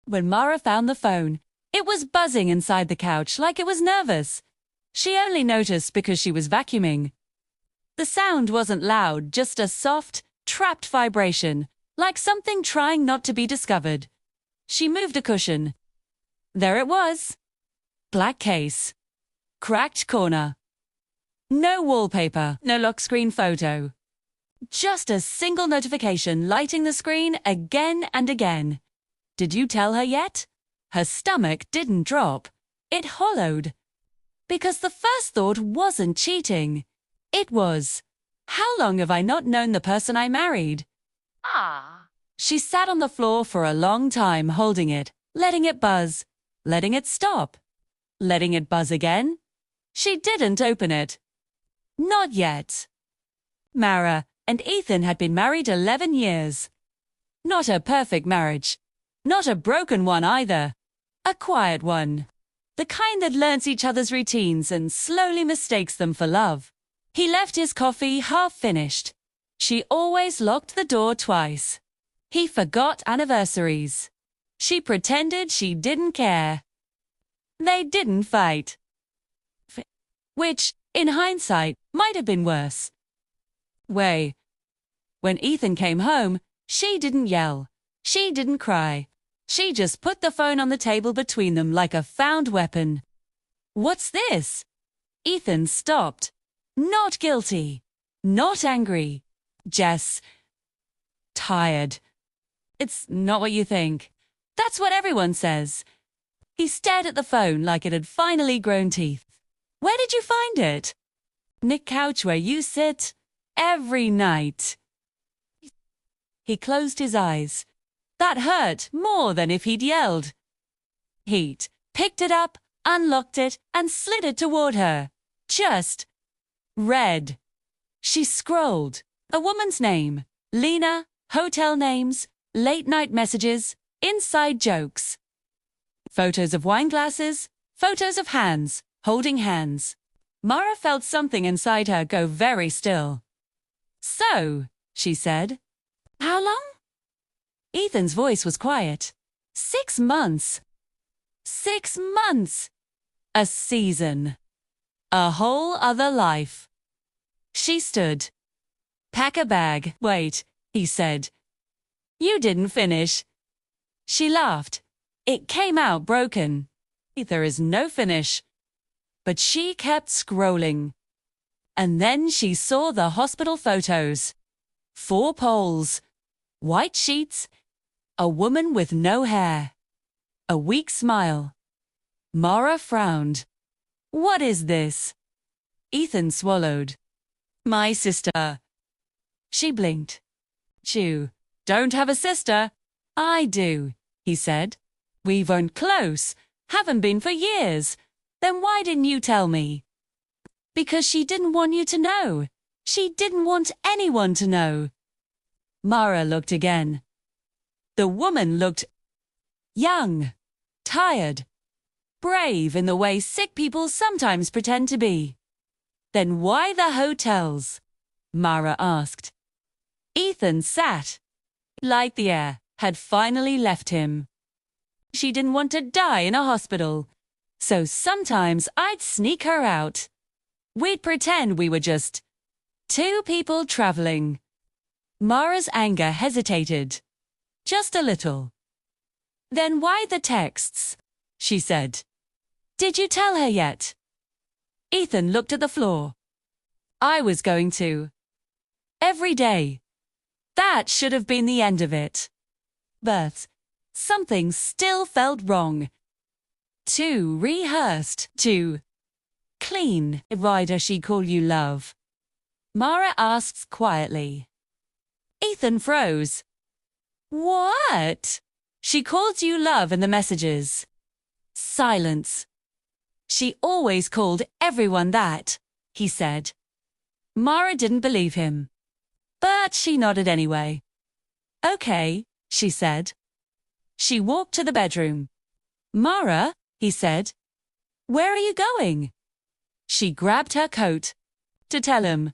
When Mara found the phone, it was buzzing inside the couch like it was nervous. She only noticed because she was vacuuming. The sound wasn't loud, just a soft, trapped vibration, like something trying not to be discovered. She moved a cushion. There it was. Black case. Cracked corner. No wallpaper, no lock screen photo. Just a single notification lighting the screen again and again. Did you tell her yet? Her stomach didn't drop. It hollowed. Because the first thought wasn't cheating. It was, how long have I not known the person I married? She sat on the floor for a long time holding it, letting it buzz, letting it stop, letting it buzz again. She didn't open it. Not yet. Mara and Ethan had been married 11 years. Not a perfect marriage. Not a broken one either. A quiet one. The kind that learns each other's routines and slowly mistakes them for love. He left his coffee half-finished. She always locked the door twice. He forgot anniversaries. She pretended she didn't care. They didn't fight. Which, in hindsight, might have been worse. When Ethan came home, she didn't yell. She didn't cry. She just put the phone on the table between them like a found weapon. What's this? Ethan stopped. Not guilty. Not angry. Just tired. It's not what you think. That's what everyone says. He stared at the phone like it had finally grown teeth. Where did you find it? Nick couch where you sit every night. He closed his eyes. That hurt more than if he'd yelled. Heat picked it up, unlocked it, and slid it toward her. Just read. She scrolled. A woman's name. Lena, hotel names, late-night messages, inside jokes. Photos of wine glasses, photos of hands, holding hands. Mara felt something inside her go very still. So, she said. How long? Ethan's voice was quiet. 6 months. 6 months. A season. A whole other life. She stood. Pack a bag. Wait, he said. You didn't finish. She laughed. It came out broken. There is no finish. But she kept scrolling. And then she saw the hospital photos. 4 poles. White sheets. A woman with no hair. A weak smile. Mara frowned. What is this? Ethan swallowed. My sister. She blinked. You don't have a sister? I do, he said. We weren't close. Haven't been for years. Then why didn't you tell me? Because she didn't want you to know. She didn't want anyone to know. Mara looked again. The woman looked young, tired, brave in the way sick people sometimes pretend to be. Then why the hotels? Mara asked. Ethan sat. Like the air had finally left him. She didn't want to die in a hospital. So sometimes I'd sneak her out. We'd pretend we were just 2 people traveling. Mara's anger hesitated. Just a little. Then why the texts? She said. Did you tell her yet? Ethan looked at the floor. I was going to. Every day. That should have been the end of it. But something still felt wrong. Too rehearsed, too clean. Why does she call you love? Mara asks quietly. Ethan froze. What? She calls you love in the messages. Silence. She always called everyone that, he said. Mara didn't believe him. But she nodded anyway. Okay, she said. She walked to the bedroom. Mara, he said. Where are you going? She grabbed her coat. To tell him.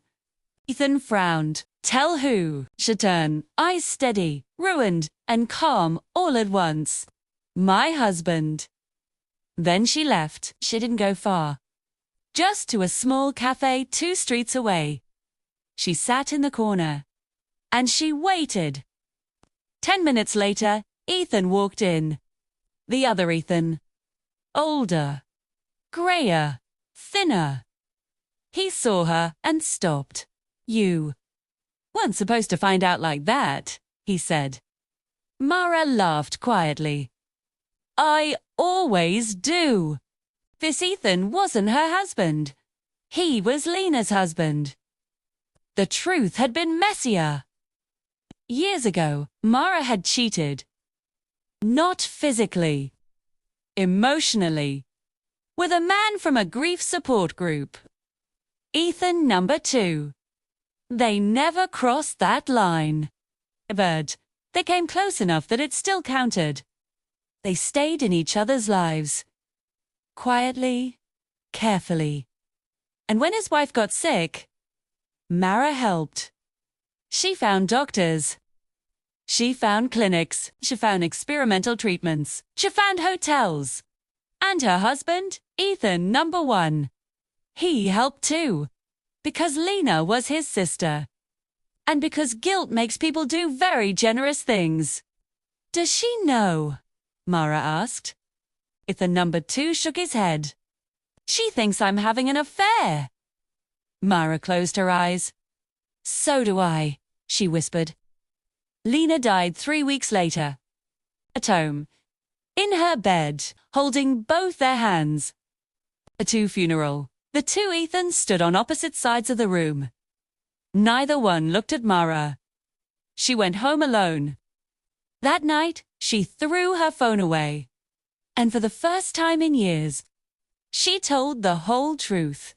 Ethan frowned. Tell who? She turned, eyes steady, ruined, and calm all at once. My husband. Then she left. She didn't go far. Just to a small cafe 2 streets away. She sat in the corner. And she waited. 10 minutes later, Ethan walked in. The other Ethan. Older. Grayer. Thinner. He saw her and stopped. You weren't supposed to find out like that, he said. Mara laughed quietly. I always do. This Ethan wasn't her husband. He was Lena's husband. The truth had been messier. Years ago, Mara had cheated. Not physically. Emotionally. With a man from a grief support group. Ethan number 2. They never crossed that line. But they came close enough that it still counted. They stayed in each other's lives. Quietly, carefully. And when his wife got sick, Mara helped. She found doctors. She found clinics. She found experimental treatments. She found hotels. And her husband, Ethan number 1. He helped too. Because Lena was his sister. And because guilt makes people do very generous things. Does she know? Mara asked. Ethan number 2 shook his head. She thinks I'm having an affair. Mara closed her eyes. So do I, she whispered. Lena died 3 weeks later. At home. In her bed, holding both their hands. A 2 funeral. The 2 Ethans stood on opposite sides of the room. Neither one looked at Mara. She went home alone. That night, she threw her phone away. And for the first time in years, she told the whole truth.